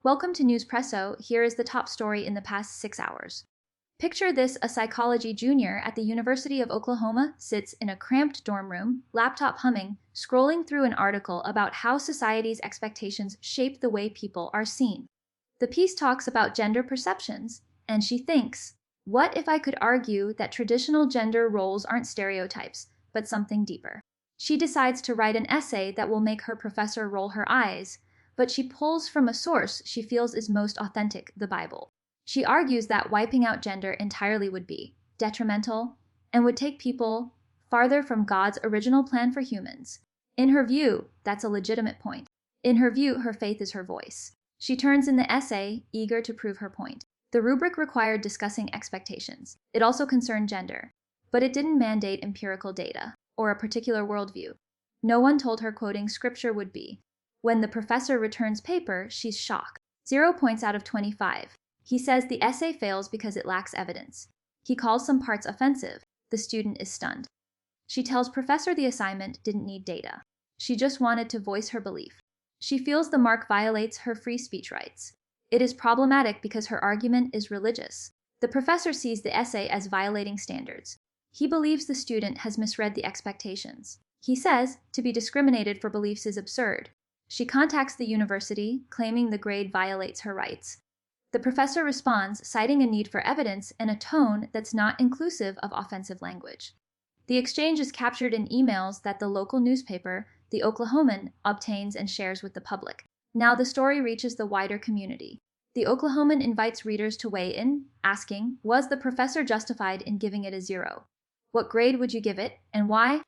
Welcome to Newspresso. Here is the top story in the past 6 hours. Picture this: a psychology junior at the University of Oklahoma sits in a cramped dorm room, laptop humming, scrolling through an article about how society's expectations shape the way people are seen. The piece talks about gender perceptions, and she thinks, what if I could argue that traditional gender roles aren't stereotypes, but something deeper? She decides to write an essay that will make her professor roll her eyes, but she pulls from a source she feels is most authentic, the Bible. She argues that wiping out gender entirely would be detrimental and would take people farther from God's original plan for humans. In her view, that's a legitimate point. In her view, her faith is her voice. She turns in the essay, eager to prove her point. The rubric required discussing expectations. It also concerned gender, but it didn't mandate empirical data or a particular worldview. No one told her quoting scripture would be. When the professor returns paper, she's shocked. 0 points out of 25. He says the essay fails because it lacks evidence. He calls some parts offensive. The student is stunned. She tells professor the assignment didn't need data. She just wanted to voice her belief. She feels the mark violates her free speech rights. It is problematic because her argument is religious. The professor sees the essay as violating standards. He believes the student has misread the expectations. He says to be discriminated for beliefs is absurd. She contacts the university, claiming the grade violates her rights. The professor responds, citing a need for evidence and a tone that's not inclusive of offensive language. The exchange is captured in emails that the local newspaper, The Oklahoman, obtains and shares with the public. Now the story reaches the wider community. The Oklahoman invites readers to weigh in, asking, was the professor justified in giving it a 0? What grade would you give it, and why?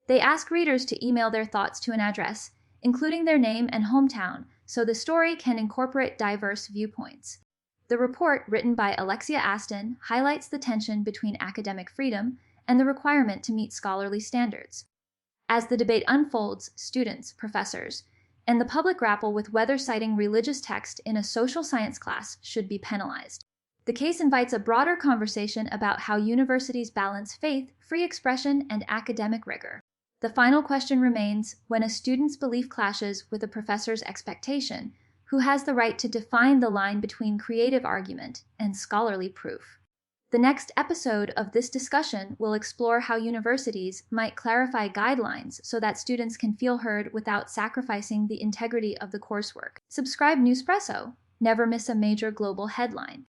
They ask readers to email their thoughts to an address, including their name and hometown, so the story can incorporate diverse viewpoints. The report, written by Alexia Aston, highlights the tension between academic freedom and the requirement to meet scholarly standards. As the debate unfolds, students, professors, and the public grapple with whether citing religious text in a social science class should be penalized. The case invites a broader conversation about how universities balance faith, free expression, and academic rigor. The final question remains, when a student's belief clashes with a professor's expectation, who has the right to define the line between creative argument and scholarly proof? The next episode of this discussion will explore how universities might clarify guidelines so that students can feel heard without sacrificing the integrity of the coursework. Subscribe Newspresso. Never miss a major global headline.